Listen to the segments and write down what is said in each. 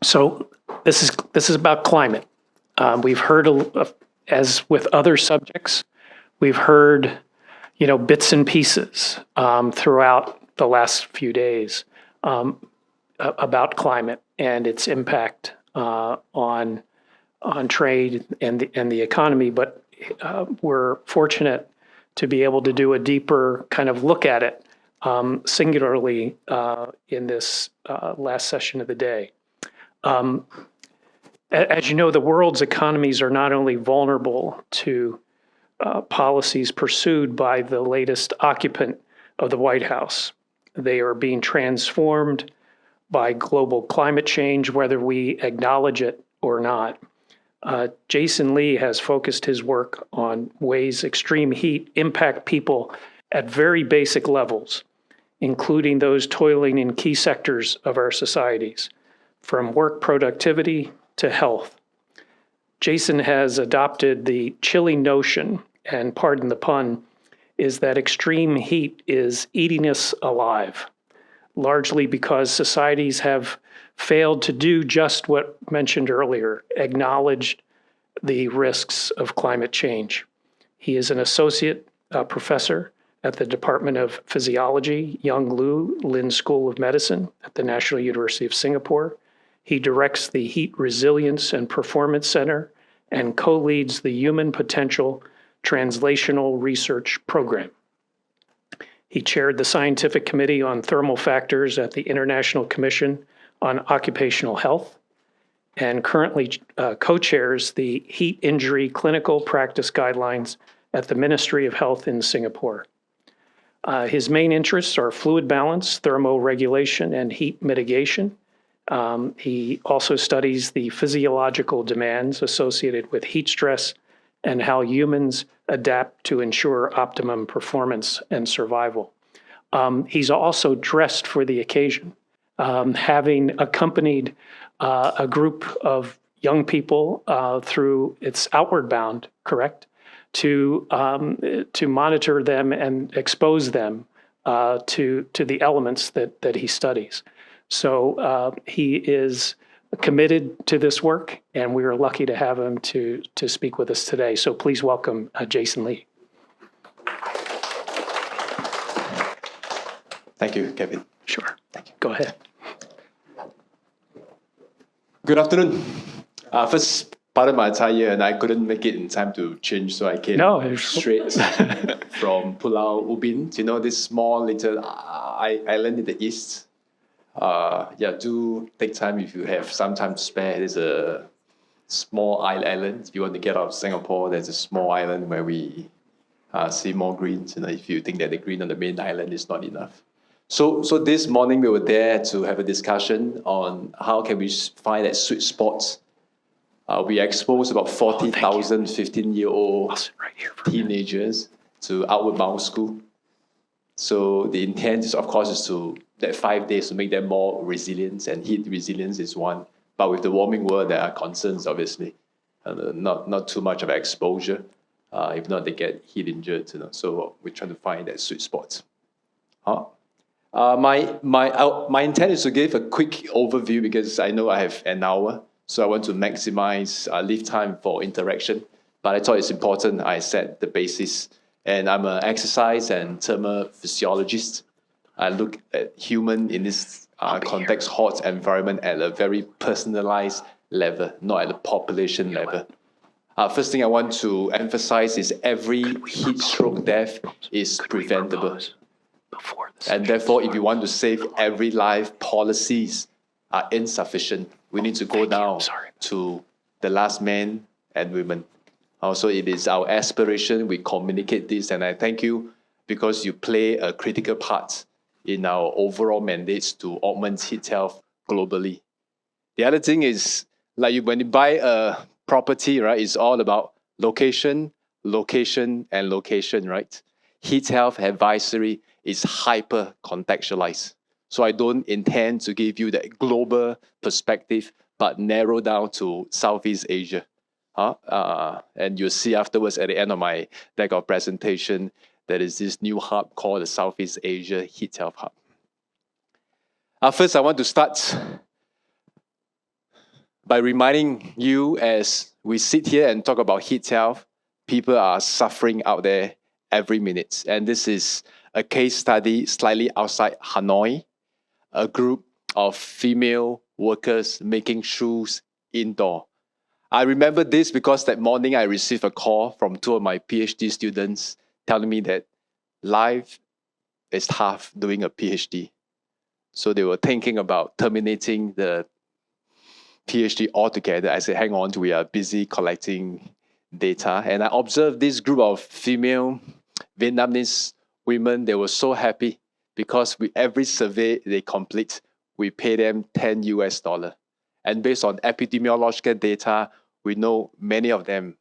So this is about climate. We've heard, as with other subjects, we've heard, bits and pieces throughout the last few days about climate and its impact on trade and the economy. But we're fortunate to be able to do a deeper kind of look at it singularly in this last session of the day. As you know, the world's economies are not only vulnerable to policies pursued by the latest occupant of the White House, they are being transformed by global climate change, whether we acknowledge it or not. Jason Lee has focused his work on ways extreme heat impact people at very basic levels, including those toiling in key sectors of our societies, from work productivity to health. Jason has adopted the chilling notion, and pardon the pun, is that extreme heat is eating us alive, largely because societies have failed to do just what mentioned earlier, acknowledged the risks of climate change. He is an associate professor at the Department of Physiology, Yong Lin School of Medicine at the National University of Singapore. He directs the Heat Resilience and Performance Center and co-leads the Human Potential Translational Research Program. He chaired the Scientific Committee on Thermal Factors at the International Commission on Occupational Health and currently co-chairs the Heat Injury Clinical Practice Guidelines at the Ministry of Health in Singapore. His main interests are fluid balance, thermoregulation, and heat mitigation. He also studies the physiological demands associated with heat stress and how humans adapt to ensure optimum performance and survival. He's also dressed for the occasion, having accompanied a group of young people through its outward bound, correct, to monitor them and expose them to the elements that he studies. So he is committed to this work, and we are lucky to have him to speak with us today. So please welcome Jason Lee. Thank you, Kevin. Sure. Thank you. Go ahead. Good afternoon. First, pardon my attire, and I couldn't make it in time to change, so I came straight from Pulau Ubin. You know, this small little island in the east. Do take time if you have some time to spare. There's a small island. If you want to get out of Singapore, there's a small island where we see more greens. If you think that the green on the main island is not enough. So this morning we were there to have a discussion on how can we find that sweet spot. We exposed about 40,000 15-year-old teenagers to outward bound school. So the intent is, of course, is to that 5 days to make them more resilient, and heat resilience is one. But with the warming world, there are concerns, obviously. Not too much of exposure. If not, they get heat injured. So we're trying to find that sweet spot. My intent is to give a quick overview because I know I have an hour. So I want to maximize leave time for interaction. But I thought it's important I set the basis. And I'm an exercise and thermal physiologist. I look at human in this context, hot environment at a very personalized level, not at a population level. First thing I want to emphasize is every heat stroke death is preventable. And therefore, if you want to save every life, policies are insufficient. We need to go down to the last man and women. Also, it is our aspiration. We communicate this, and I thank you because you play a critical part in our overall mandates to augment heat health globally. The other thing is, when you buy a property, right, it's all about location, location, and location, right? Heat health advisory is hyper contextualized. So I don't intend to give you that global perspective, but narrow down to Southeast Asia. And you'll see afterwards at the end of my deck of presentation, there is this new hub called the Southeast Asia Heat Health Hub. First, I want to start by reminding you as we sit here and talk about heat health, people are suffering out there every minute. And this is a case study slightly outside Hanoi, a group of female workers making shoes indoor. I remember this because that morning I received a call from two of my PhD students telling me that life is tough doing a PhD. So they were thinking about terminating the PhD altogether. I said, hang on, we are busy collecting data. And I observed this group of female Vietnamese women. They were so happy because with every survey they complete, we pay them 10 US dollar. And based on epidemiological data, we know many of them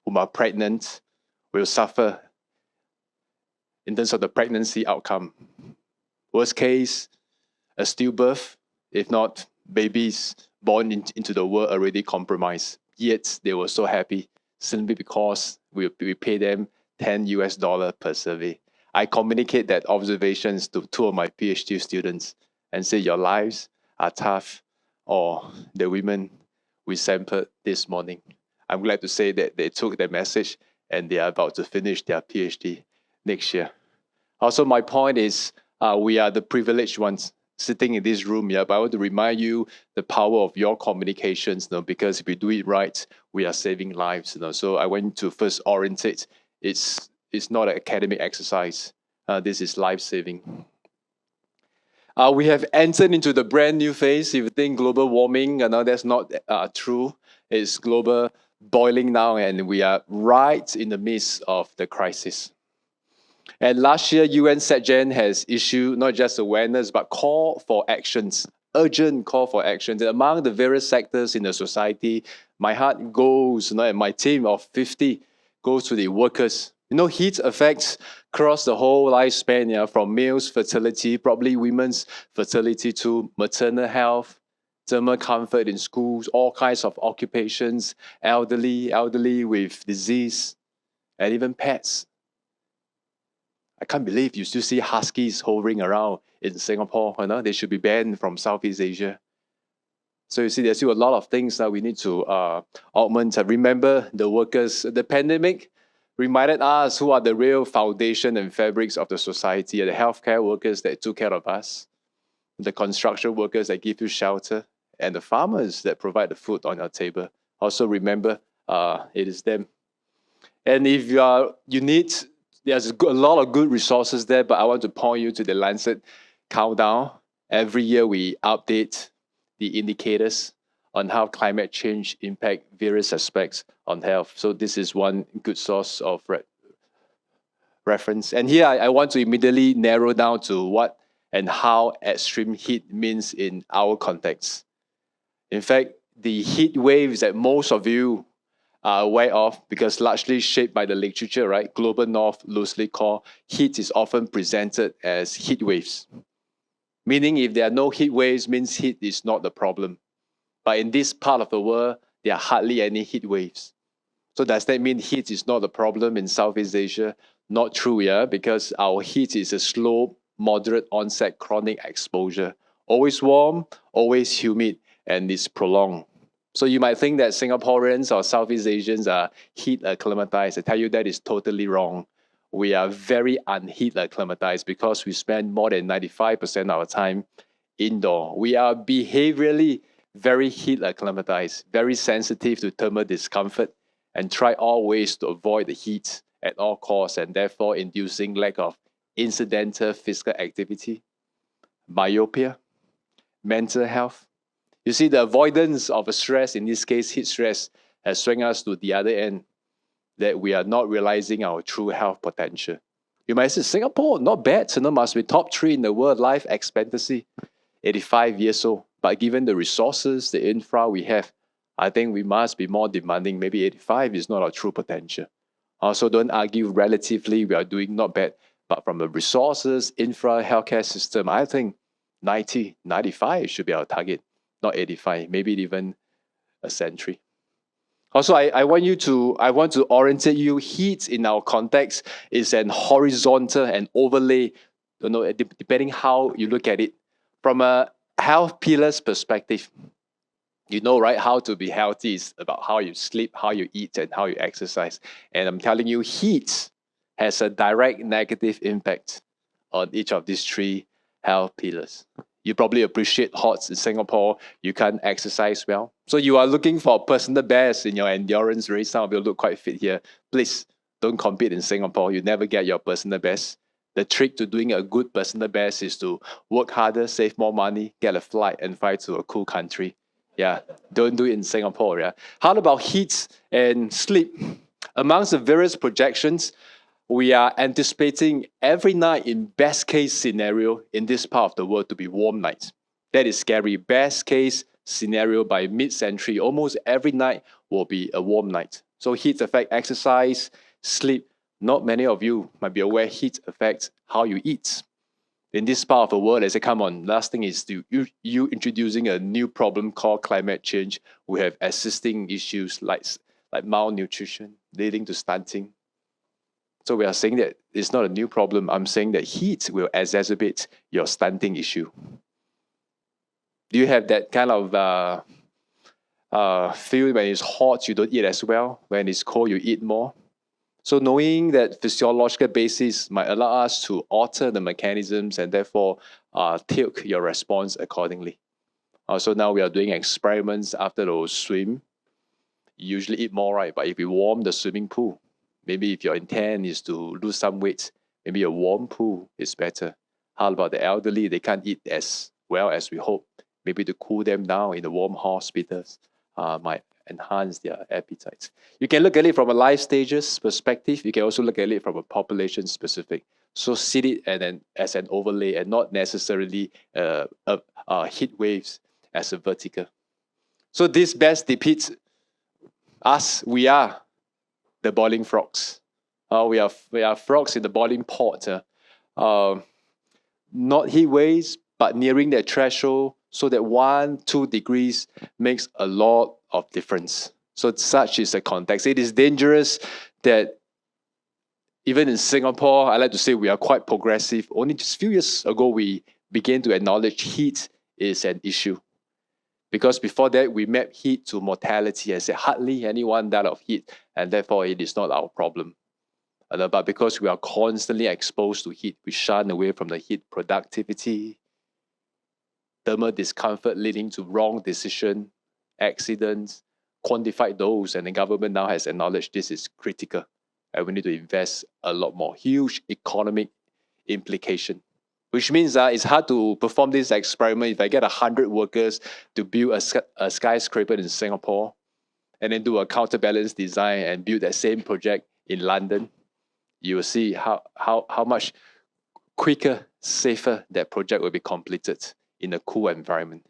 whom are pregnant will suffer in terms of the pregnancy outcome. Worst case, a stillbirth, if not babies born into the world already compromised. Yet they were so happy simply because we pay them 10 US dollar per survey. I communicate that observations to two of my PhD students and say your lives are tough, or the women we sampled this morning. I'm glad to say that they took the message and they are about to finish their PhD next year. Also, my point is we are the privileged ones sitting in this room here, but I want to remind you the power of your communications, because if we do it right, we are saving lives. So I want to first orientate. It's not an academic exercise. This is life-saving. We have entered into the brand new phase. If you think global warming, that's not true. It's global boiling now, and we are right in the midst of the crisis. And last year, UN SecGen has issued not just awareness, but call for actions, urgent call for actions. And among the various sectors in the society, my heart goes, and my team of 50 goes to the workers. Heat affects across the whole lifespan, from males' fertility, probably women's fertility, to maternal health, thermal comfort in schools, all kinds of occupations, elderly with disease, and even pets. I can't believe you still see huskies hovering around in Singapore. They should be banned from Southeast Asia. So you see, there's still a lot of things that we need to augment. Remember the workers. The pandemic reminded us who are the real foundation and fabrics of the society. The healthcare workers that took care of us, the construction workers that give you shelter, and the farmers that provide the food on your table. Also remember, it is them. And if you need, there's a lot of good resources there, but I want to point you to the Lancet countdown. Every year we update the indicators on how climate change impact various aspects on health. So this is one good source of reference. And here I want to immediately narrow down to what and how extreme heat means in our context. In fact, the heat waves that most of you are aware of, because largely shaped by the literature, right? Global North, loosely called, heat is often presented as heat waves. Meaning if there are no heat waves, means heat is not the problem. But in this part of the world, there are hardly any heat waves. So does that mean heat is not a problem in Southeast Asia? Not true, yeah, because our heat is a slow, moderate onset chronic exposure. Always warm, always humid, and it's prolonged. So you might think that Singaporeans or Southeast Asians are heat acclimatized. I tell you that is totally wrong. We are very unheat acclimatized because we spend more than 95% of our time indoor. We are behaviorally very heat acclimatized, very sensitive to thermal discomfort, and try all ways to avoid the heat at all costs, and therefore inducing lack of incidental physical activity, myopia, mental health. You see, the avoidance of a stress, in this case heat stress, has swung us to the other end, that we are not realizing our true health potential. You might say, Singapore, not bad, must be top 3 in the world life expectancy, 85 years old. But given the resources, the infra we have, I think we must be more demanding. Maybe 85 is not our true potential. Also, don't argue relatively, we are doing not bad. But from the resources, infra, healthcare system, I think 90, 95 should be our target, not 85, maybe even a century. Also, I want to orientate you. Heat in our context is an horizontal and overlay, depending how you look at it. From a health pillar's perspective, You know, right? How to be healthy is about how you sleep, how you eat, and how you exercise. And I'm telling you, heat has a direct negative impact on each of these three health pillars. You probably appreciate hots in Singapore. You can't exercise well. So you are looking for personal best in your endurance race. Some of you look quite fit here. Please don't compete in Singapore. You never get your personal best. The trick to doing a good personal best is to work harder, save more money, get a flight, and fly to a cool country. Yeah, don't do it in Singapore. Yeah. How about heat and sleep? Amongst the various projections, we are anticipating every night in best case scenario in this part of the world to be warm nights. That is scary. Best case scenario by mid-century, almost every night will be a warm night. So heat affects exercise, sleep. Not many of you might be aware heat affects how you eat. In this part of the world, they say, come on, last thing is you introducing a new problem called climate change. We have existing issues like malnutrition, leading to stunting. So we are saying that it's not a new problem. I'm saying that heat will exacerbate your stunting issue. Do you have that kind of feel when it's hot, you don't eat as well? When it's cold, you eat more? So knowing that physiological basis might allow us to alter the mechanisms and therefore tilt your response accordingly. So now we are doing experiments after the swim. You usually eat more, right? But if you warm the swimming pool, maybe if your intent is to lose some weight, maybe a warm pool is better. How about the elderly? They can't eat as well as we hope. Maybe to cool them down in the warm hospitals might enhance their appetites. You can look at it from a life stages perspective. You can also look at it from a population specific. So see it as an overlay and not necessarily heat waves as a vertical. So this best depicts us. We are the boiling frogs. We are frogs in the boiling pot. Not heat waves, but nearing that threshold, so that 1-2 degrees makes a lot of difference. So such is the context. It is dangerous that even in Singapore, I like to say we are quite progressive. Only just a few years ago, we began to acknowledge heat is an issue. Because before that, we mapped heat to mortality and said hardly anyone died of heat, and therefore it is not our problem. But because we are constantly exposed to heat, we shun away from the heat. Productivity, thermal discomfort leading to wrong decision, accidents, quantified those, and the government now has acknowledged this is critical, and we need to invest a lot more. Huge economic implication. Which means it's hard to perform this experiment if I get 100 workers to build a skyscraper in Singapore and then do a counterbalance design and build that same project in London. You will see how much quicker, safer that project will be completed in a cool environment.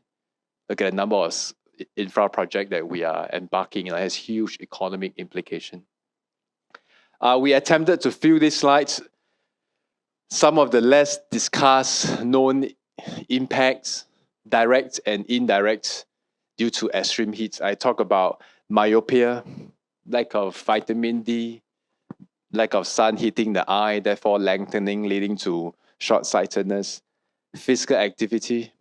Look at the number of infra projects that we are embarking on. It has huge economic implication. We attempted to fill these slides some of the less discussed known impacts, direct and indirect, due to extreme heat. I talk about myopia, lack of vitamin D, lack of sun hitting the eye, therefore lengthening, leading to short-sightedness. Physical activity.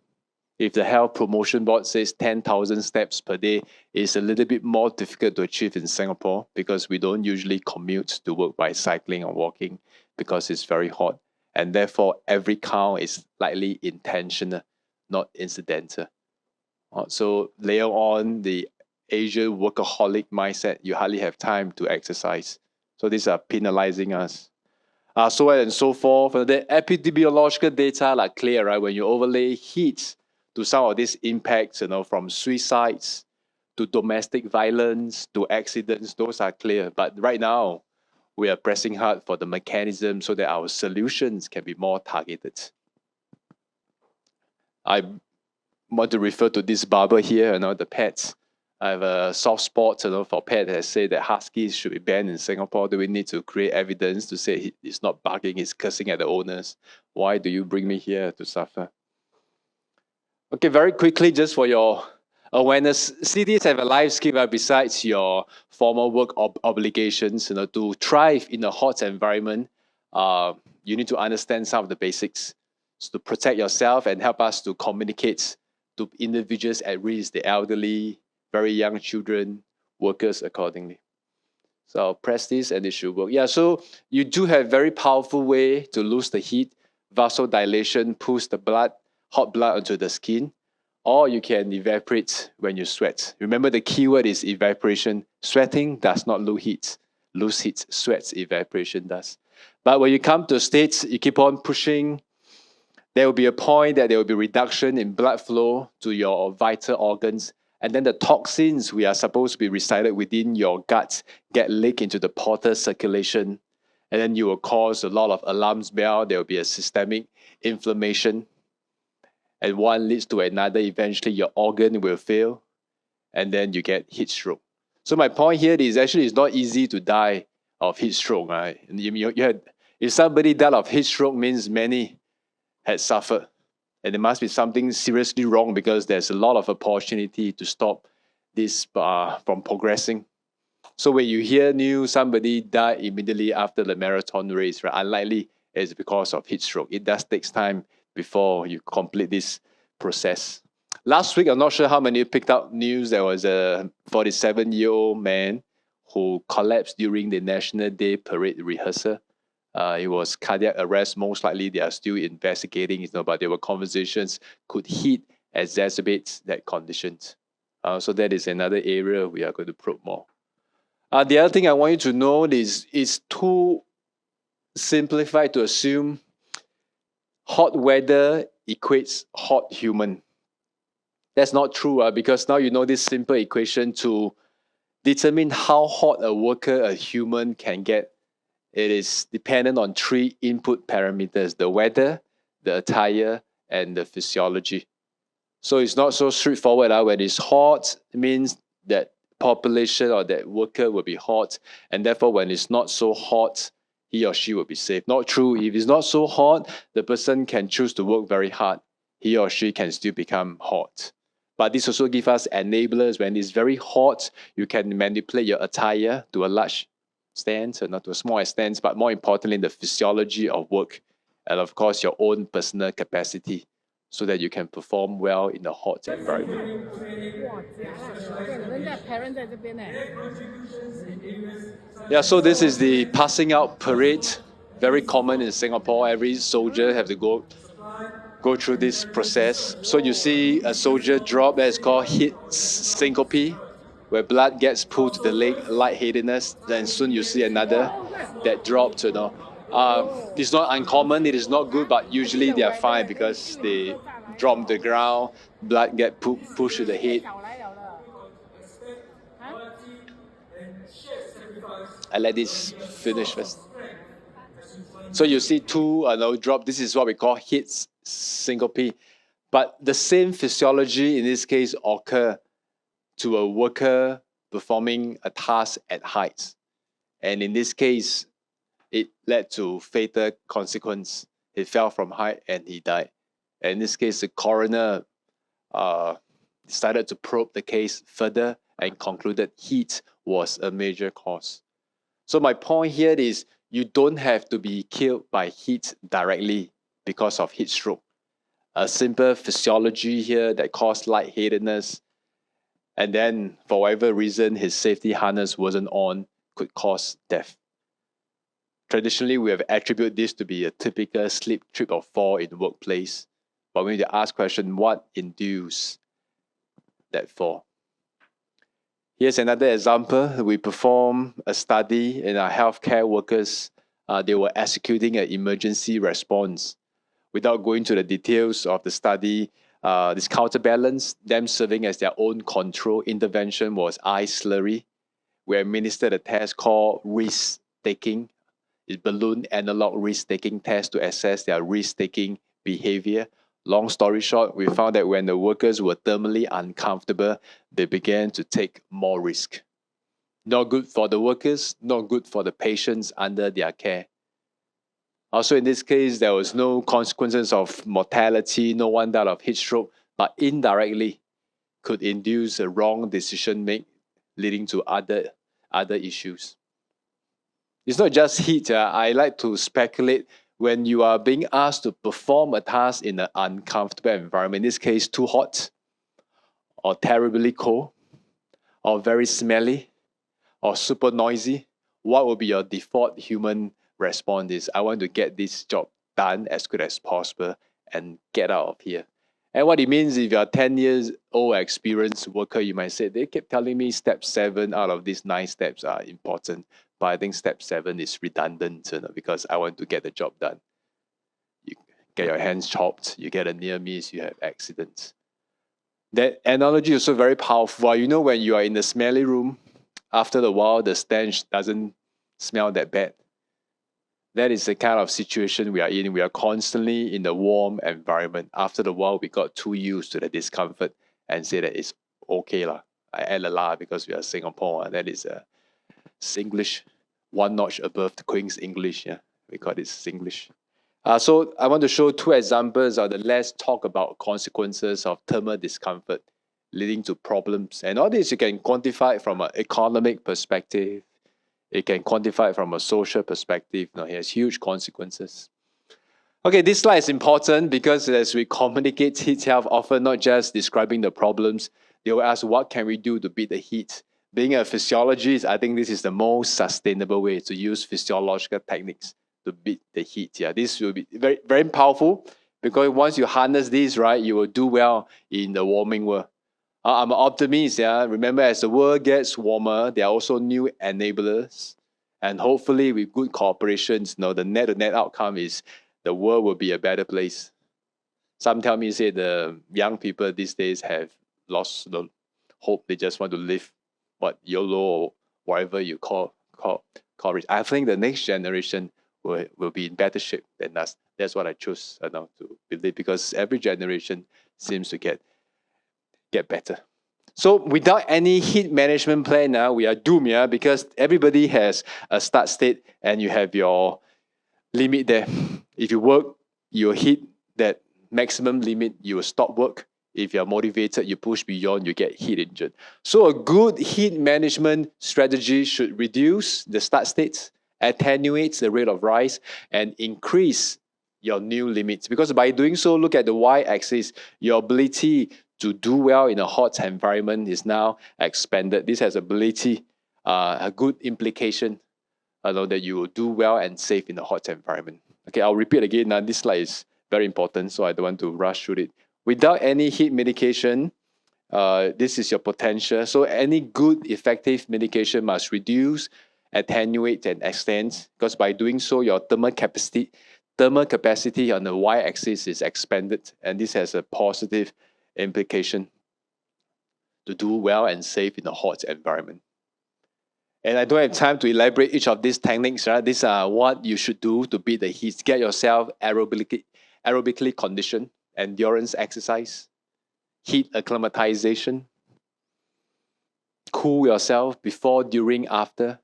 If the Health Promotion Board says 10,000 steps per day, it's a little bit more difficult to achieve in Singapore because we don't usually commute to work by cycling or walking because it's very hot. And therefore, every count is likely intentional, not incidental. So layer on the Asian workaholic mindset, you hardly have time to exercise. So these are penalizing us. So on and so forth. The epidemiological data are clear, right? When you overlay heat to some of these impacts, from suicides to domestic violence to accidents, those are clear. But right now, we are pressing hard for the mechanism so that our solutions can be more targeted. I want to refer to this barber here, the pets. I have a soft spot, for pets that say that huskies should be banned in Singapore. Do we need to create evidence to say it's not barking, it's cursing at the owners? Why do you bring me here to suffer? Okay, very quickly, just for your awareness, cities have a life skill besides your formal work obligations. To thrive in a hot environment, you need to understand some of the basics to protect yourself and help us to communicate to individuals at risk, the elderly, very young children, workers accordingly. So I'll press this and it should work. Yeah, so you do have very powerful way to lose the heat. Vasodilation pulls the blood, hot blood onto the skin, or you can evaporate when you sweat. Remember the key word is evaporation. Sweating does not lose heat. Lose heat, sweats, evaporation does. But when you come to states, you keep on pushing, there will be a point that there will be reduction in blood flow to your vital organs. And then the toxins we are supposed to be resided within your guts get leaked into the portal circulation. And then you will cause a lot of alarm bells. There will be a systemic inflammation. And one leads to another. Eventually, your organ will fail. And then you get heat stroke. So my point here is actually it's not easy to die of heat stroke. Right? If somebody died of heat stroke, means many had suffered. And there must be something seriously wrong because there's a lot of opportunity to stop this from progressing. So when you hear news, somebody died immediately after the marathon race, right? Unlikely it's because of heat stroke. It does take time before you complete this process. Last week, I'm not sure how many picked up news. There was a 47-year-old man who collapsed during the National Day parade rehearsal. It was cardiac arrest. Most likely, they are still investigating, but there were conversations. Could heat exacerbate that condition? So that is another area we are going to probe more. The other thing I want you to know is it's too simplified to assume hot weather equates hot human. That's not true because now you know this simple equation to determine how hot a worker, a human can get. It is dependent on three input parameters: the weather, the attire, and the physiology. So it's not so straightforward. When it's hot, it means that population or that worker will be hot. And therefore, when it's not so hot, he or she will be safe. Not true. If it's not so hot, the person can choose to work very hard. He or she can still become hot. But this also gives us enablers. When it's very hot, you can manipulate your attire to a large extent, not to a small extent, but more importantly, the physiology of work, and of course, your own personal capacity, so that you can perform well in a hot environment. Yeah, so this is the passing out parade, very common in Singapore. Every soldier have to go through this process. So you see a soldier drop, that is called heat syncope, where blood gets pulled to the leg, lightheadedness. Then soon you see another that dropped. It's not uncommon, it is not good, but usually they are fine because they drop the ground, blood get pushed to the head. I let this finish first. So you see two drop. This is what we call heat syncope. But the same physiology in this case occur to a worker performing a task at heights. And in this case, it led to fatal consequence. He fell from height and he died. And in this case, the coroner decided to probe the case further and concluded heat was a major cause. So my point here is you don't have to be killed by heat directly because of heat stroke. A simple physiology here that caused lightheadedness, and then for whatever reason his safety harness wasn't on, could cause death. Traditionally, we have attributed this to be a typical slip, trip, or fall in the workplace. But we need to ask the question, what induced that fall? Here's another example. We performed a study in our healthcare workers. They were executing an emergency response. Without going to the details of the study, this counterbalance, them serving as their own control intervention, was eye slurry. We administered a test called risk-taking. It's balloon analog risk-taking test to assess their risk-taking behavior. Long story short, we found that when the workers were thermally uncomfortable, they began to take more risk. Not good for the workers, not good for the patients under their care. Also, in this case, there was no consequences of mortality, no one died of heat stroke, but indirectly could induce a wrong decision make, leading to other issues. It's not just heat. I like to speculate when you are being asked to perform a task in an uncomfortable environment, in this case, too hot or terribly cold, or very smelly, or super noisy, what will be your default human response is, I want to get this job done as good as possible and get out of here. And what it means, if you're a 10 years old experienced worker, you might say, they kept telling me step 7 out of these 9 steps are important. But I think step 7 is redundant, because I want to get the job done. You get your hands chopped, you get a near miss, you have accidents. That analogy is also very powerful. You know, when you are in the smelly room, after a while, the stench doesn't smell that bad. That is the kind of situation we are in. We are constantly in the warm environment. After a while, we got too used to the discomfort and say that it's okay lah. I add a la because we are Singapore. That is Singlish, one notch above the Queen's English. Yeah, we call it Singlish. So I want to show 2 examples of the less talk about consequences of thermal discomfort leading to problems. And all this you can quantify from an economic perspective. It can quantify from a social perspective. It has huge consequences. Okay, this slide is important because as we communicate heat health, often not just describing the problems, they will ask, what can we do to beat the heat? Being a physiologist, I think this is the most sustainable way to use physiological techniques to beat the heat. Yeah, this will be very, very powerful because once you harness this, right, you will do well in the warming world. I'm an optimist. Yeah, remember, as the world gets warmer, there are also new enablers, and hopefully, with good cooperations, the net-to-net outcome is the world will be a better place. Some tell me, say the young people these days have lost the hope. They just want to live what YOLO or whatever you call it. I think the next generation will be in better shape than us. That's what I choose now to believe, because every generation seems to get better. So without any heat management plan now, we are doomed, because everybody has a start state and you have your limit there. If you work, you hit that maximum limit, you will stop work. If you're motivated, you push beyond, you get heat injured. So a good heat management strategy should reduce the start states, attenuate the rate of rise, and increase your new limits. Because by doing so, look at the y-axis, your ability to do well in a hot environment is now expanded. This has ability, a good implication, that you will do well and safe in a hot environment. Okay, I'll repeat again. Now, this slide is very important, so I don't want to rush through it. Without any heat mitigation, this is your potential. So any good, effective mitigation must reduce, attenuate, and extend, because by doing so, your thermal capacity on the y-axis is expanded, and this has a positive implication to do well and safe in a hot environment. And I don't have time to elaborate each of these techniques. Right? These are what you should do to beat the heat. Get yourself aerobically conditioned, endurance exercise, heat acclimatization, cool yourself before, during, after,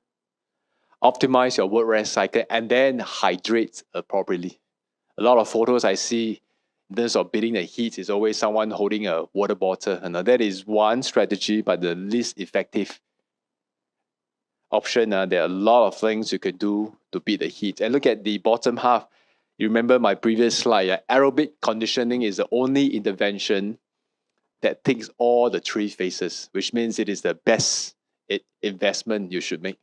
optimize your work rest cycle, and then hydrate appropriately. A lot of photos I see in terms of beating the heat is always someone holding a water bottle. And that is one strategy, but the least effective option. There are a lot of things you can do to beat the heat. And look at the bottom half. You remember my previous slide. Aerobic conditioning is the only intervention that ticks all the 3 phases, which means it is the best investment you should make.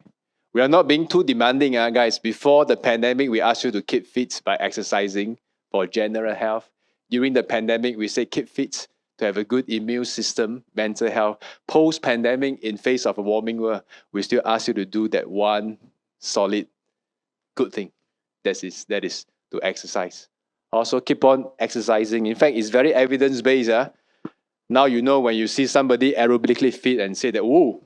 We are not being too demanding, guys. Before the pandemic, we asked you to keep fit by exercising for general health. During the pandemic, we say keep fit to have a good immune system, mental health. Post-pandemic, in face of a warming world, we still ask you to do that one solid good thing. That is to exercise. Also, keep on exercising. In fact, it's very evidence-based. Now you know when you see somebody aerobically fit and say that, whoa,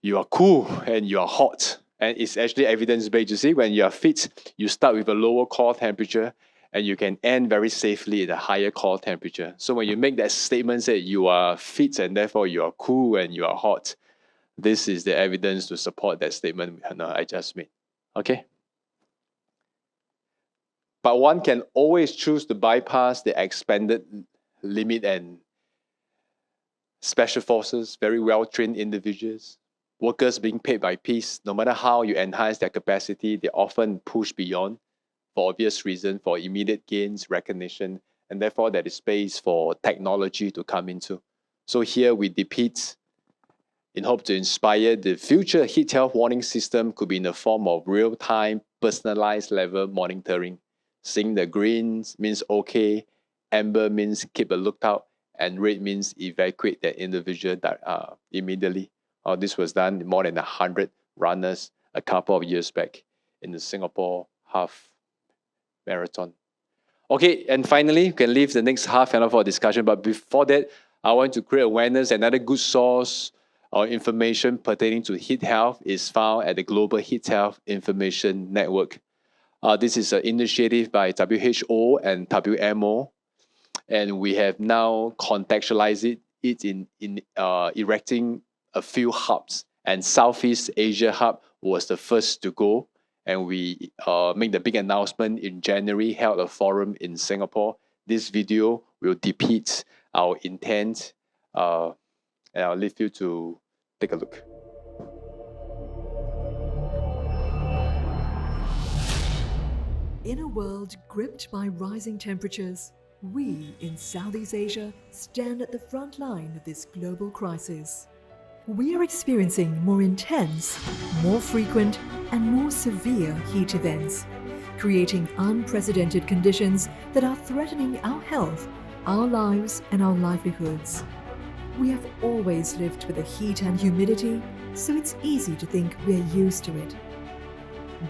you are cool and you are hot. And it's actually evidence-based. You see, when you are fit, you start with a lower core temperature and you can end very safely at a higher core temperature. So when you make that statement, say you are fit and therefore you are cool and you are hot, this is the evidence to support that statement I just made. Okay? But one can always choose to bypass the expanded limit and special forces, very well-trained individuals, workers being paid by piece. No matter how you enhance their capacity, they often push beyond for obvious reasons, for immediate gains, recognition, and therefore there is space for technology to come into. So here we depict in hope to inspire the future heat health warning system could be in the form of real-time personalized level monitoring. Seeing the greens means okay, amber means keep a lookout, and red means evacuate that individual immediately. This was done more than 100 runners a couple of years back in the Singapore half marathon. Okay, and finally, you can leave the next half an hour for discussion. But before that, I want to create awareness. Another good source of information pertaining to heat health is found at the Global Heat Health Information Network. This is an initiative by WHO and WMO, and we have now contextualized it in erecting a few hubs. And Southeast Asia Hub was the first to go. And we made the big announcement in January, held a forum in Singapore. This video will depict our intent, and I'll leave you to take a look. In a world gripped by rising temperatures, we in Southeast Asia stand at the front line of this global crisis. We are experiencing more intense, more frequent, and more severe heat events, creating unprecedented conditions that are threatening our health, our lives, and our livelihoods. We have always lived with the heat and humidity, so it's easy to think we're used to it.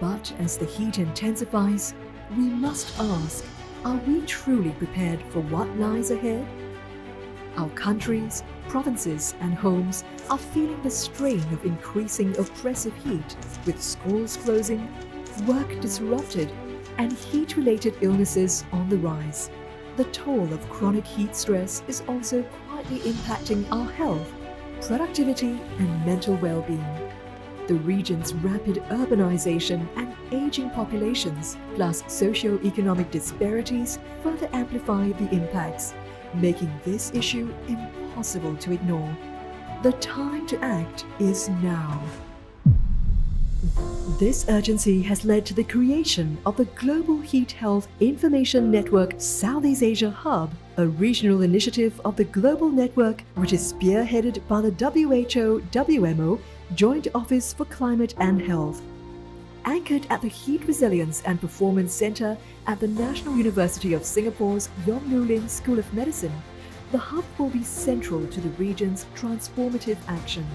But as the heat intensifies, we must ask, are we truly prepared for what lies ahead? Our countries, provinces, and homes are feeling the strain of increasing oppressive heat, with schools closing, work disrupted, and heat-related illnesses on the rise. The toll of chronic heat stress is also quietly impacting our health, productivity, and mental well-being. The region's rapid urbanization and aging populations, plus socio-economic disparities, further amplify the impacts, making this issue impossible to ignore. The time to act is now. This urgency has led to the creation of the Global Heat Health Information Network Southeast Asia Hub, a regional initiative of the global network which is spearheaded by the WHO-WMO Joint Office for Climate and Health. Anchored at the Heat Resilience and Performance Centre at the National University of Singapore's Yong School of Medicine, the hub will be central to the region's transformative action.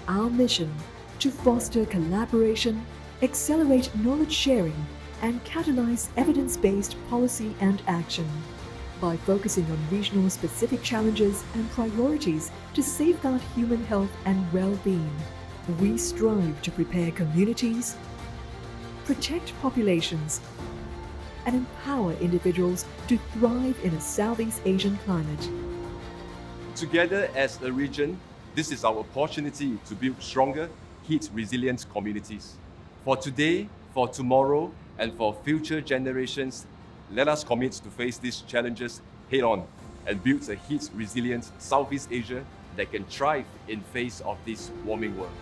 Our mission: to foster collaboration, accelerate knowledge sharing, and catalyze evidence-based policy and action. By focusing on regional specific challenges and priorities to safeguard human health and well-being, we strive to prepare communities, protect populations, and empower individuals to thrive in a Southeast Asian climate. Together as a region, this is our opportunity to build stronger, heat-resilient communities. For today, for tomorrow, and for future generations, let us commit to face these challenges head-on and build a heat-resilient Southeast Asia that can thrive in face of this warming world.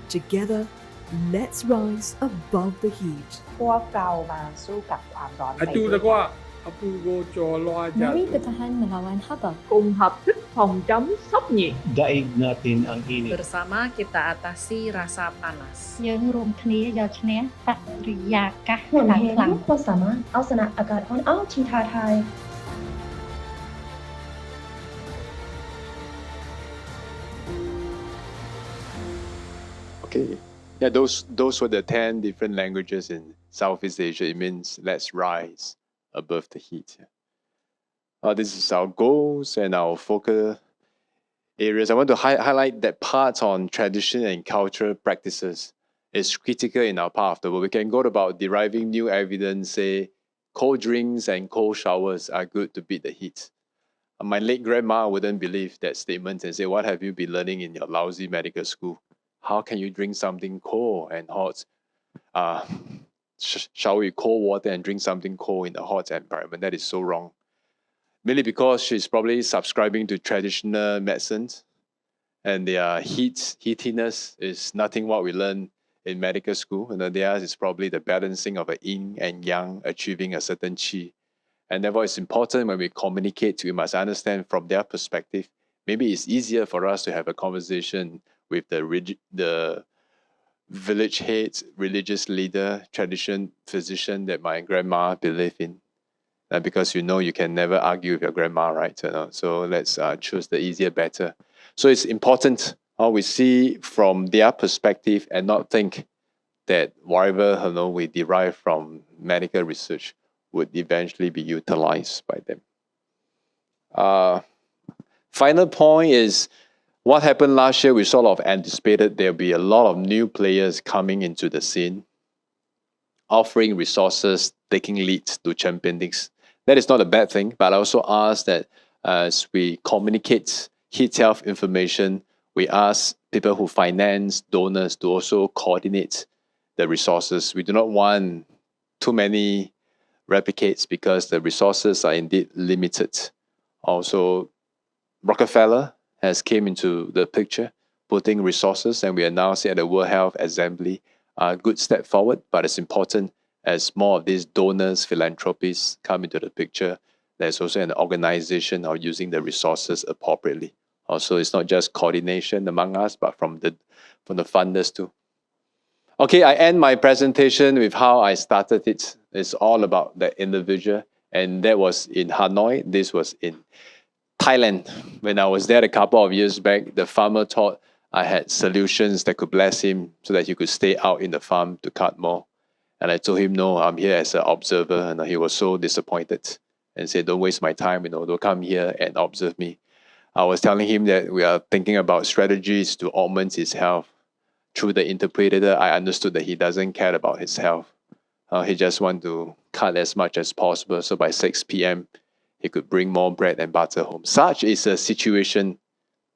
Together, let's rise above the heat. พวกเรามาสู้กับความร้อนไป Atu ด้วย ta กัน qua apu go cho loa Mari jatuh. bertahan melawan haba. Cùng hợp thức phòng chống sốc nhiệt. Daig natin ang init. Bersama kita atasi rasa panas. យើងរួមគ្នាយកឈ្នះបរិយាកាស หุ่น ខ្លាំង เห็น ខ្លាំង ก็สามารถเอาชนะอากาศอ่อนๆที่ท้าทาย Okay. Yeah, those were the 10 different languages in Southeast Asia. It means let's rise above the heat. This is our goals and our focal areas. I want to highlight that part on tradition and cultural practices is critical in our part of the world. We can go about deriving new evidence, say cold drinks and cold showers are good to beat the heat. My late grandma wouldn't believe that statement and say, what have you been learning in your lousy medical school? How can you drink something cold and hot? Shower with cold water and drink something cold in a hot environment. That is so wrong. Mainly because she's probably subscribing to traditional medicines, and their heatiness is nothing what we learn in medical school. And theirs is probably the balancing of a yin and yang, achieving a certain qi. And therefore, it's important when we communicate, we must understand from their perspective. Maybe it's easier for us to have a conversation with the village head, religious leader, tradition physician that my grandma believed in. Because you can never argue with your grandma, right? So let's choose the easier, better. So it's important how we see from their perspective and not think that whatever we derive from medical research would eventually be utilized by them. Final point is what happened last year. We sort of anticipated there'll be a lot of new players coming into the scene, offering resources, taking leads to champion things. That is not a bad thing, but I also ask that as we communicate heat health information, we ask people who finance, donors, to also coordinate the resources. We do not want too many replicates because the resources are indeed limited. Also, Rockefeller has came into the picture, putting resources, and we announced at the World Health Assembly a good step forward, but it's important as more of these donors, philanthropists come into the picture, there's also an organization of using the resources appropriately. Also, it's not just coordination among us, but from the funders too. Okay, I end my presentation with how I started it. It's all about the individual, and that was in Hanoi. This was in Thailand. When I was there a couple of years back, the farmer thought I had solutions that could bless him so that he could stay out in the farm to cut more. And I told him, no, I'm here as an observer. And he was so disappointed and said, don't waste my time, don't come here and observe me. I was telling him that we are thinking about strategies to augment his health. Through the interpreter, I understood that he doesn't care about his health. He just wants to cut as much as possible. So by 6 p.m., he could bring more bread and butter home. Such is a situation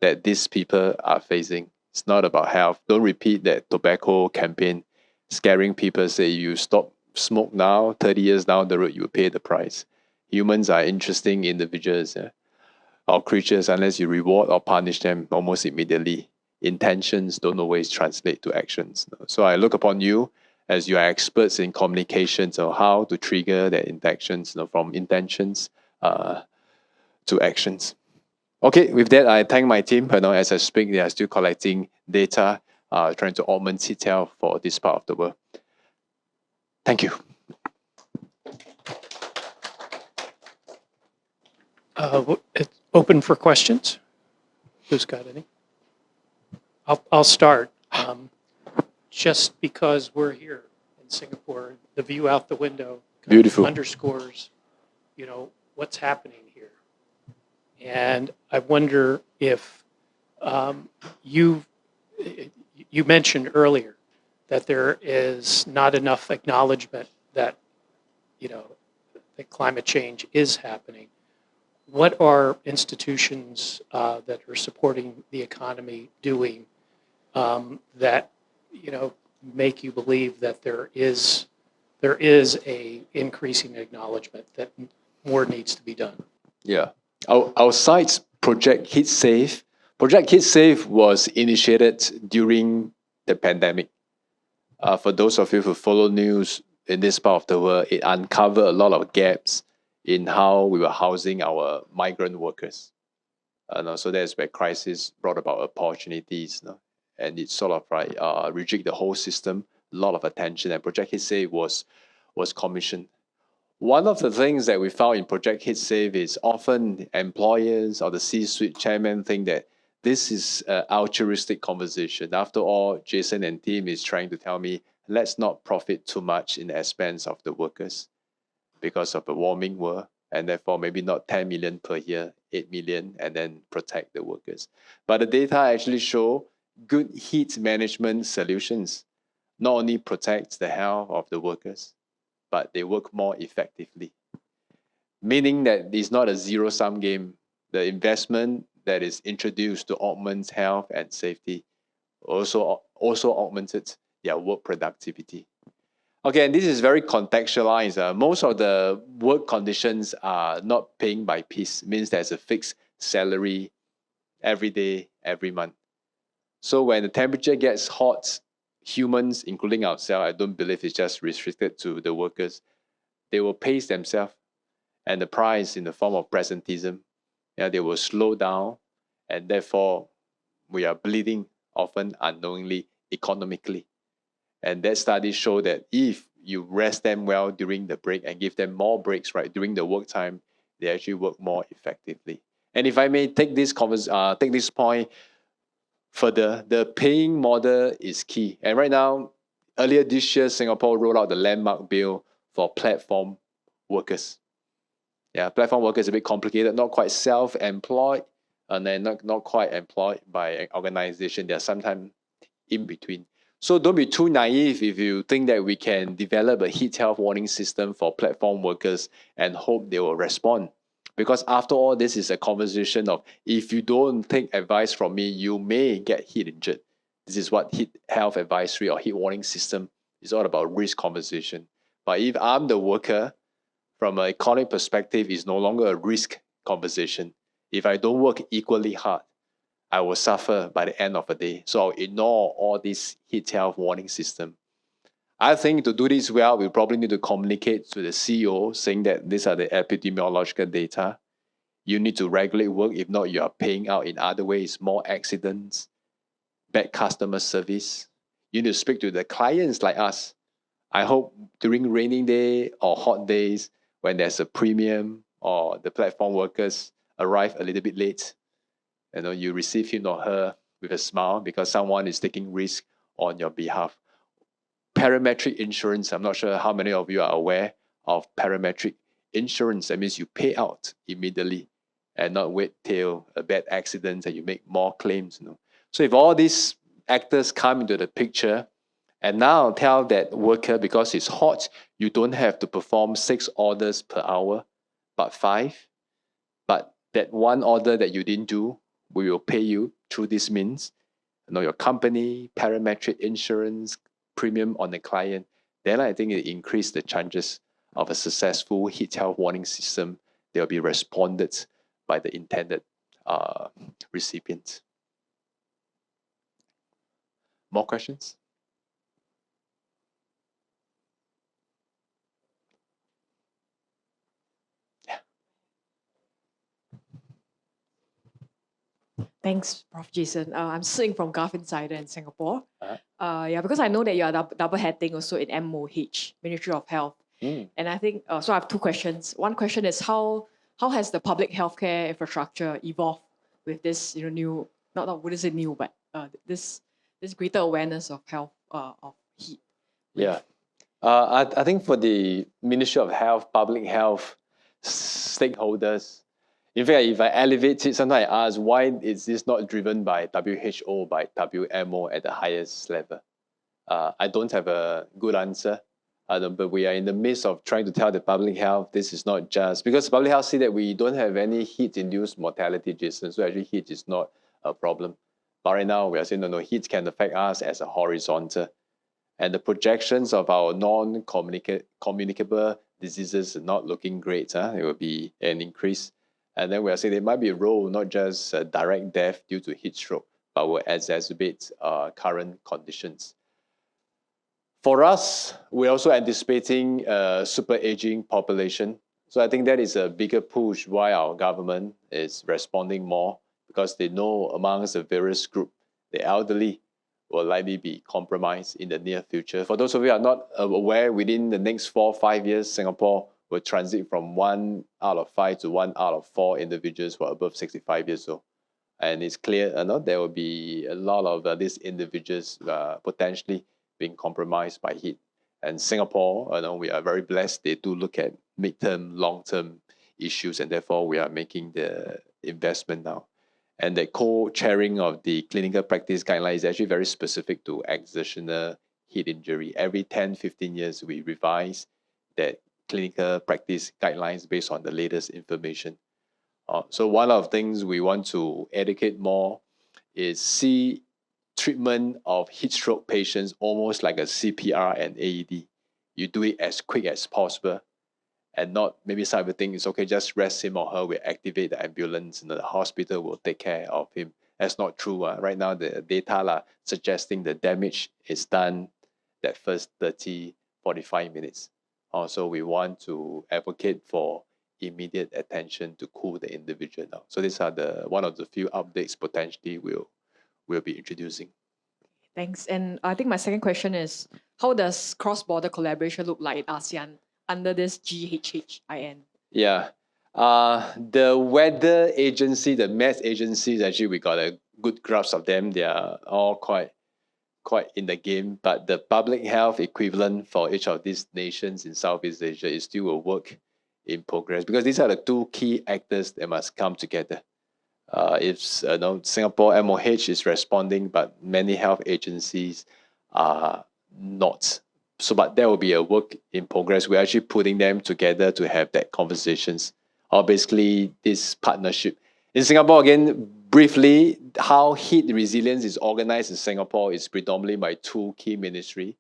that these people are facing. It's not about health. Don't repeat that tobacco campaign, scaring people, say you stop smoke now, 30 years down the road, you will pay the price. Humans are interesting individuals, or creatures, unless you reward or punish them almost immediately. Intentions don't always translate to actions. So I look upon you as you are experts in communications on how to trigger their intentions, from intentions to actions. Okay, with that, I thank my team. As I speak, they are still collecting data, trying to augment heat health for this part of the world. Thank you. It's open for questions. Who's got any? I'll start. Just because we're here in Singapore, the view out the window Beautiful. Underscores, what's happening here. And I wonder if you mentioned earlier that there is not enough acknowledgement that that climate change is happening. What are institutions that are supporting the economy doing that make you believe that there is a increasing acknowledgement that more needs to be done? Yeah. Our site's Project Heat Safe. Project Heat Safe was initiated during the pandemic. For those of you who follow news in this part of the world, it uncovered a lot of gaps in how we were housing our migrant workers. So that's where crisis brought about opportunities. And it sort of reject the whole system, a lot of attention. And Project Heat Safe was commissioned. One of the things that we found in Project Heat Safe is often employers or the C-suite chairman think that this is an altruistic conversation. After all, Jason and team is trying to tell me, let's not profit too much in the expense of the workers because of a warming world, and therefore maybe not 10 million per year, 8 million, and then protect the workers. But the data actually show good heat management solutions not only protect the health of the workers, but they work more effectively. Meaning that it's not a zero-sum game. The investment that is introduced to augment health and safety also augmented their work productivity. Okay, and this is very contextualized. Most of the work conditions are not paying by piece. It means there's a fixed salary every day, every month. So when the temperature gets hot, humans, including ourselves, I don't believe it's just restricted to the workers. They will pace themselves, and the price in the form of presentism, they will slow down, and therefore we are bleeding often unknowingly, economically. And that study showed that if you rest them well during the break and give them more breaks, right, during the work time, they actually work more effectively. And if I may take this point further, the paying model is key. And right now, earlier this year, Singapore rolled out the landmark bill for platform workers. Yeah, platform workers is a bit complicated, not quite self-employed, and then not quite employed by an organization. They're sometimes in between. So don't be too naive if you think that we can develop a heat health warning system for platform workers and hope they will respond. Because after all, this is a conversation of if you don't take advice from me, you may get heat injured. This is what heat health advisory or heat warning system is all about, risk conversation. But if I'm the worker, from an economic perspective, it's no longer a risk conversation. If I don't work equally hard, I will suffer by the end of the day. So I'll ignore all this heat health warning system. I think to do this well, we probably need to communicate to the CEO saying that these are the epidemiological data. You need to regulate work. If not, you are paying out in other ways, more accidents, bad customer service. You need to speak to the clients like us. I hope during rainy day or hot days, when there's a premium or the platform workers arrive a little bit late, you receive him or her with a smile because someone is taking risk on your behalf. Parametric insurance, I'm not sure how many of you are aware of parametric insurance. That means you pay out immediately and not wait till a bad accident and you make more claims. So if all these actors come into the picture and now tell that worker, because it's hot, you don't have to perform 6 orders per hour, but 5. But that one order that you didn't do, we will pay you through this means. Your company, parametric insurance, premium on the client. Then I think it increases the chances of a successful heat health warning system. They'll be responded by the intended recipients. More questions? Thanks, Prof. Jason. I'm Sing from Gulf Insider in Singapore. Because I know that you are double heading also in MOH, Ministry of Health. And I think, so I have 2 questions. One question is how has the public healthcare infrastructure evolved with this new, not what is it new, but this greater awareness of health, of heat? Yeah. I think for the Ministry of Health, public health stakeholders, in fact, if I elevate it, sometimes I ask, why is this not driven by WHO, by WMO at the highest level? I don't have a good answer, but we are in the midst of trying to tell the public health, this is not just, because public health see that we don't have any heat-induced mortality, Jason, so actually heat is not a problem. But right now, we are saying, no, heat can affect us as a horizontal. And the projections of our non-communicable diseases are not looking great. It will be an increase. And then we are saying there might be a role, not just direct death due to heat stroke, but will exacerbate current conditions. For us, we're also anticipating a super aging population. So I think that is a bigger push why our government is responding more, because they know amongst the various groups, the elderly will likely be compromised in the near future. For those of you who are not aware, within the next 4 or 5 years, Singapore will transit from 1 out of 5 to 1 out of 4 individuals who are above 65 years old. And it's clear there will be a lot of these individuals potentially being compromised by heat. And Singapore, we are very blessed. They do look at mid-term, long-term issues, and therefore we are making the investment now. And the co-chairing of the clinical practice guidelines is actually very specific to exertional heat injury. Every 10, 15 years, we revise that clinical practice guidelines based on the latest information. So one of the things we want to educate more is see treatment of heat stroke patients almost like a CPR and AED. You do it as quick as possible, and not maybe some people think it's okay, just rest him or her, we activate the ambulance and the hospital will take care of him. That's not true. Right now, the data suggesting the damage is done that first 30, 45 minutes. Also, we want to advocate for immediate attention to cool the individual down. So these are one of the few updates potentially we'll be introducing. Thanks. And I think my second question is, how does cross-border collaboration look like in ASEAN under this GHHIN? Yeah. The weather agency, the Met agencies, actually, we got a good grasp of them. They are all quite in the game. But the public health equivalent for each of these nations in Southeast Asia is still a work in progress, because these are the two key actors that must come together. If Singapore MOH is responding, but many health agencies are not. So, but there will be a work in progress. We're actually putting them together to have that conversations, or basically this partnership. In Singapore, again, briefly, how heat resilience is organized in Singapore is predominantly by two key ministries.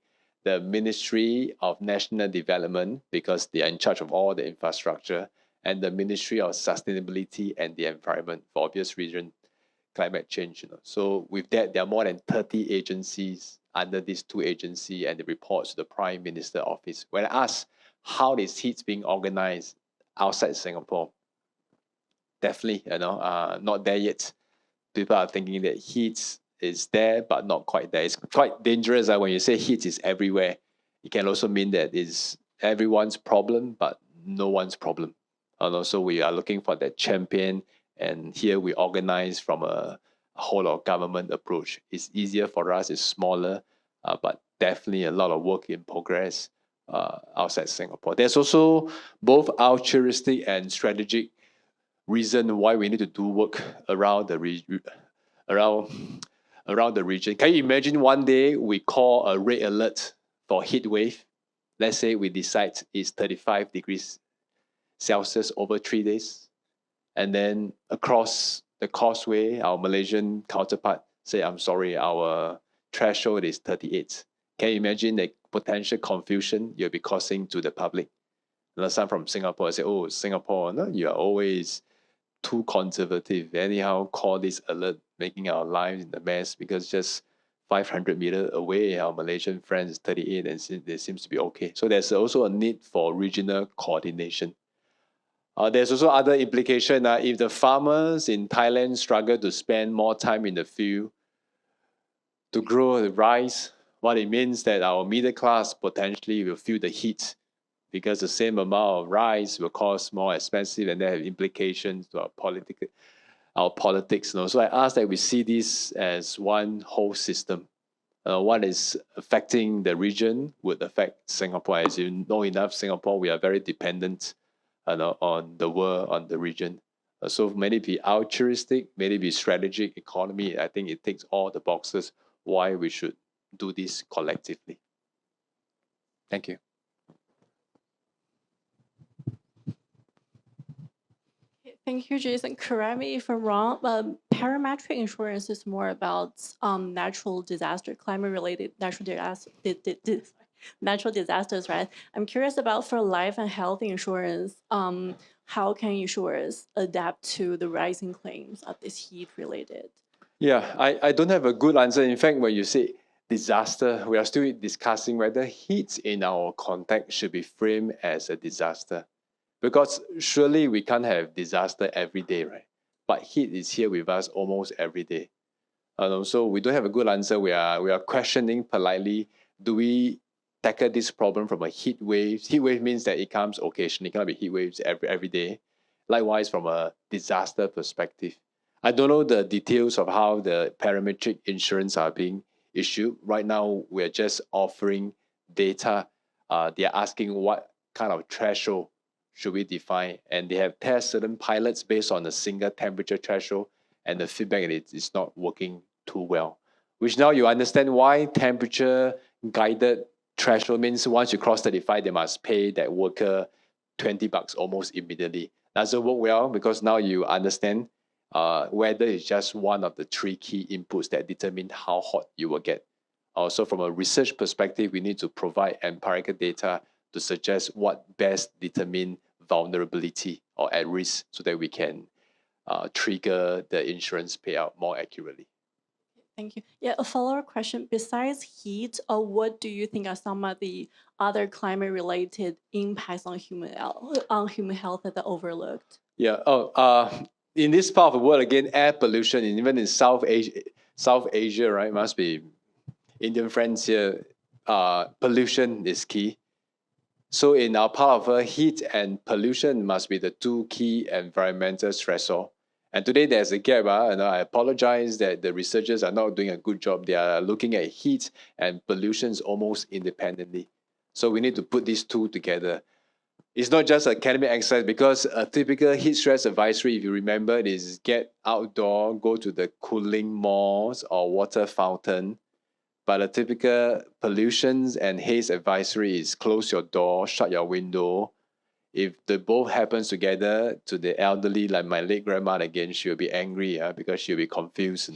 The Ministry of National Development, because they are in charge of all the infrastructure, and the Ministry of Sustainability and the Environment, for obvious reason, climate change. So with that, there are more than 30 agencies under these two agencies, and the reports to the Prime Minister office. When I ask how is heat being organized outside Singapore, definitely, not there yet. People are thinking that heat is there, but not quite there. It's quite dangerous when you say heat is everywhere. It can also mean that it's everyone's problem, but no one's problem. And also we are looking for that champion, and here we organize from a whole of government approach. It's easier for us, it's smaller, but definitely a lot of work in progress outside Singapore. There's also both altruistic and strategic reason why we need to do work around the region. Can you imagine one day we call a red alert for heat wave? Let's say we decide it's 35 degrees Celsius over 3 days, and then across the causeway, our Malaysian counterpart say, I'm sorry, our threshold is 38. Can you imagine the potential confusion you'll be causing to the public? Last time from Singapore, say, oh, Singapore, no, you are always too conservative. Anyhow, call this alert, making our lives in a mess, because just 500 meters away, our Malaysian friends is 38, and they seems to be okay. So there's also a need for regional coordination. There's also other implication. If the farmers in Thailand struggle to spend more time in the field to grow the rice, what it means that our middle class potentially will feel the heat, because the same amount of rice will cost more expensive, and that have implications to our politics. So I ask that we see this as one whole system. What is affecting the region would affect Singapore. As you know enough, Singapore, we are very dependent on the world, on the region. So may it be altruistic, may it be strategic economy, I think it takes all the boxes why we should do this collectively. Thank you. Thank you, Jason. Correct me if I'm wrong, but parametric insurance is more about natural disaster, climate-related natural disasters, right? I'm curious about for life and health insurance, how can insurers adapt to the rising claims of this heat-related? Yeah, I don't have a good answer. In fact, when you say disaster, we are still discussing whether heat in our context should be framed as a disaster. Because surely we can't have disaster every day, right? But heat is here with us almost every day. So we don't have a good answer. We are questioning politely, do we tackle this problem from a heat wave? Heat wave means that it comes occasionally. It cannot be heat waves every day. Likewise, from a disaster perspective. I don't know the details of how the parametric insurance are being issued. Right now, we're just offering data. They're asking what kind of threshold should we define, and they have tested certain pilots based on a single temperature threshold, and the feedback is not working too well. Which now you understand why temperature guided threshold means once you cross 35, they must pay that worker $20 almost immediately. Doesn't work well, because now you understand weather is just one of the 3 key inputs that determine how hot you will get. Also, from a research perspective, we need to provide empirical data to suggest what best determine vulnerability or at risk, so that we can trigger the insurance payout more accurately. Thank you. Yeah, a follow-up question. Besides heat, what do you think are some of the other climate-related impacts on human health that are overlooked? Yeah. In this part of the world, again, air pollution, and even in South Asia, right, must be Indian friends here, pollution is key. So in our part of Earth, heat and pollution must be the two key environmental stressors. And today there's a gap. And I apologize that the researchers are not doing a good job. They are looking at heat and pollution almost independently. So we need to put these two together. It's not just academic exercise, because a typical heat stress advisory, if you remember, is get outdoor, go to the cooling malls or water fountain. But a typical pollution and haze advisory is close your door, shut your window. If the both happens together to the elderly, like my late grandmother again, she'll be angry because she'll be confused.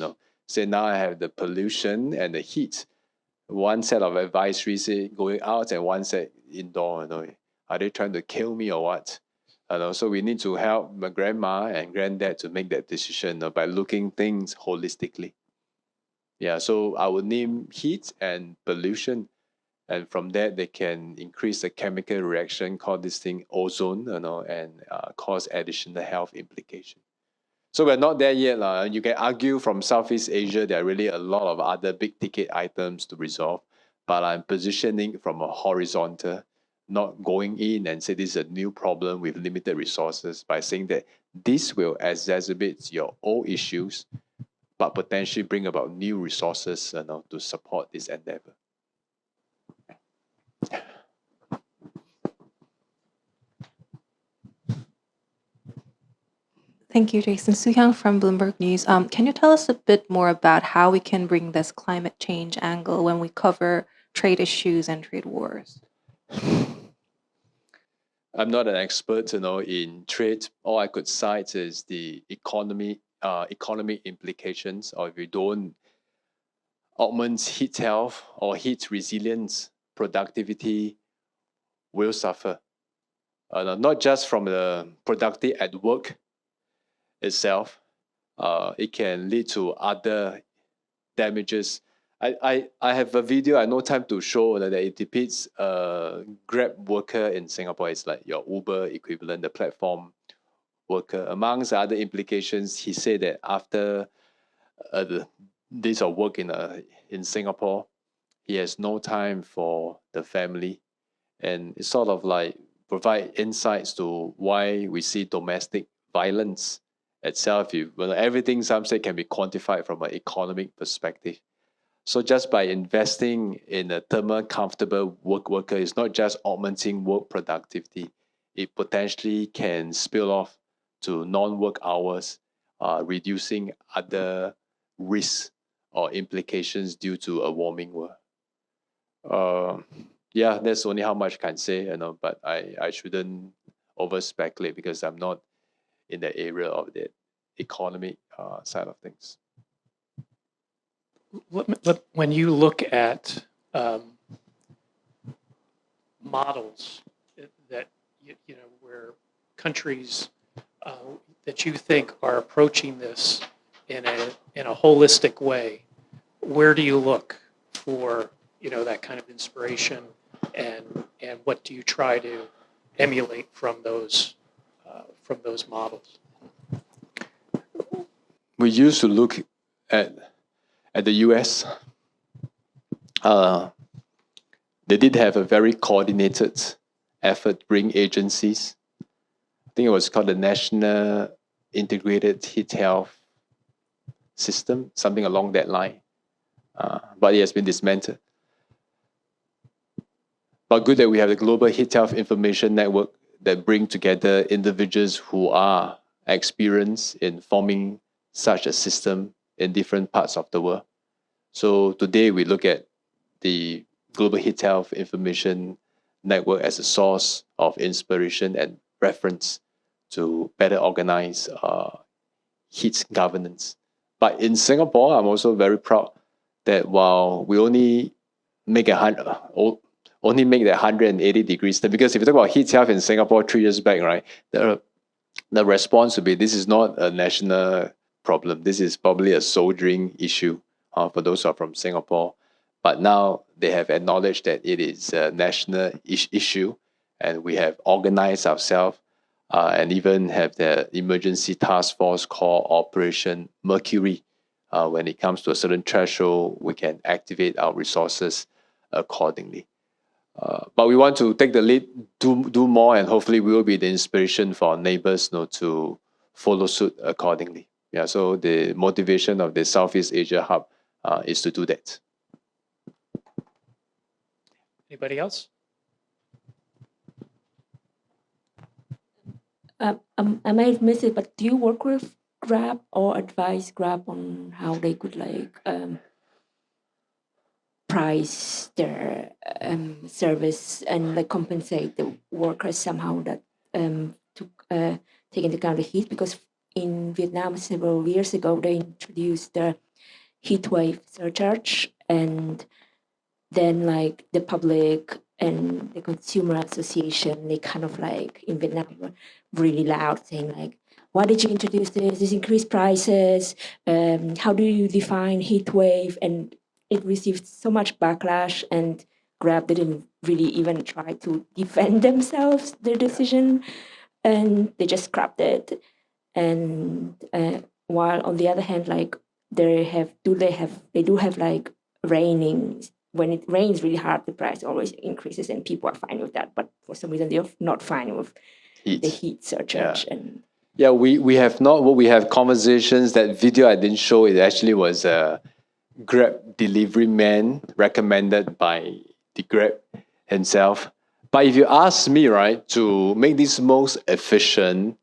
Say now I have the pollution and the heat. One set of advisories going out and one set indoor. Are they trying to kill me or what? So we need to help my grandma and granddad to make that decision by looking things holistically. Yeah, so I would name heat and pollution, and from that they can increase the chemical reaction, called this thing ozone, and cause additional health implication. So we're not there yet. You can argue from Southeast Asia, there are really a lot of other big ticket items to resolve, but I'm positioning from a horizontal, not going in and say this is a new problem with limited resources, by saying that this will exacerbate your old issues, but potentially bring about new resources to support this endeavor. Thank you, Jason. Soo-hyung from Bloomberg News. Can you tell us a bit more about how we can bring this climate change angle when we cover trade issues and trade wars? I'm not an expert, in trade. All I could cite is the economic implications, or if you don't augment heat health or heat resilience, productivity will suffer. Not just from the productivity at work itself, it can lead to other damages. I have a video, I have no time to show that it depicts a Grab worker in Singapore. It's like your Uber equivalent, the platform worker. Amongst other implications, he said that after the days of work in Singapore, he has no time for the family. And it's sort of like provide insights to why we see domestic violence itself. Everything, some say, can be quantified from an economic perspective. So just by investing in a thermal comfortable worker, it's not just augmenting work productivity. It potentially can spill off to non-work hours, reducing other risks or implications due to a warming world. Yeah, that's only how much I can say, but I shouldn't over speculate because I'm not in the area of the economic side of things. When you look at models that where countries that you think are approaching this in a holistic way, where do you look for that kind of inspiration, and what do you try to emulate from those models? We used to look at the US. They did have a very coordinated effort to bring agencies. I think it was called the National Integrated Heat Health System, something along that line. But it has been dismantled. But good that we have the Global Heat Health Information Network that bring together individuals who are experienced in forming such a system in different parts of the world. So today we look at the Global Heat Health Information Network as a source of inspiration and reference to better organize heat governance. But in Singapore, I'm also very proud that while we only make that 180 degrees, because if you talk about heat health in Singapore 3 years back, right, the response would be, this is not a national problem. This is probably a soldiering issue for those who are from Singapore. But now they have acknowledged that it is a national issue, and we have organized ourselves and even have the emergency task force called Operation Mercury when it comes to a certain threshold, we can activate our resources accordingly. But we want to take the lead, do more, and hopefully we will be the inspiration for our neighbors, to follow suit accordingly. Yeah, so the motivation of the Southeast Asia Hub is to do that. Anybody else? I might miss it, but do you work with Grab or advise Grab on how they could price their service and compensate the workers somehow that to take into account the heat? Because in Vietnam several years ago they introduced the heat wave surcharge, and then the public and the consumer association, they kind of in Vietnam were really loud saying why did you introduce this increased prices, how do you define heat wave? And it received so much backlash, and Grab didn't really even try to defend themselves, their decision, and they just scrapped it. And while on the other hand, they do have raining. When it rains really hard, the price always increases, and people are fine with that. But for some reason, they're not fine with the heat surcharge. Yeah. We have not. Well, we have conversations. That video I didn't show. It actually was a Grab delivery man recommended by the Grab himself. But if you ask me, right, to make this most efficient,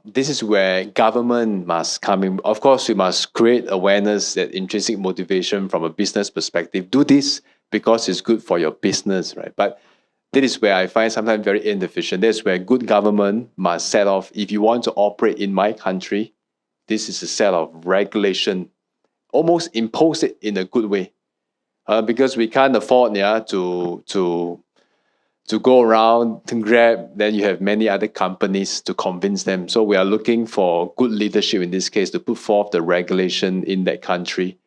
this is where government must come in. Of course, we must create awareness, that intrinsic motivation from a business perspective. Do this because it's good for your business, right? But that is where I find sometimes very inefficient. That's where good government must set off. If you want to operate in my country, this is a set of regulation, almost impose it in a good way, because we can't afford to go around to Grab. Then you have many other companies to convince them. So we are looking for good leadership in this case to put forth the regulation in that country,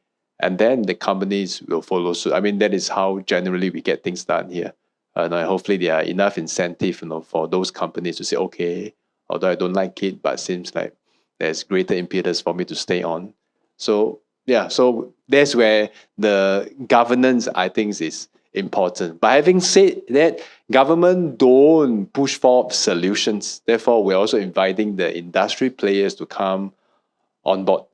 and then the companies will follow suit. I mean, that is how generally we get things done here. And hopefully there are enough incentive, for those companies to say, okay, although I don't like it, but seems like there's greater impetus for me to stay on. So yeah, so that's where the governance, I think, is important. But having said that, government don't push for solutions. Therefore, we're also inviting the industry players to come on board.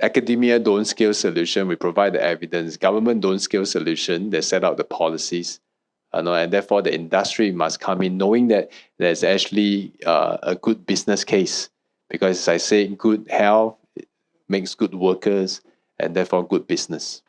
Academia don't scale solution. We provide the evidence. Government don't scale solution. They set out the policies. And therefore, the industry must come in knowing that there's actually a good business case. Because as I say, good health makes good workers, and therefore good business.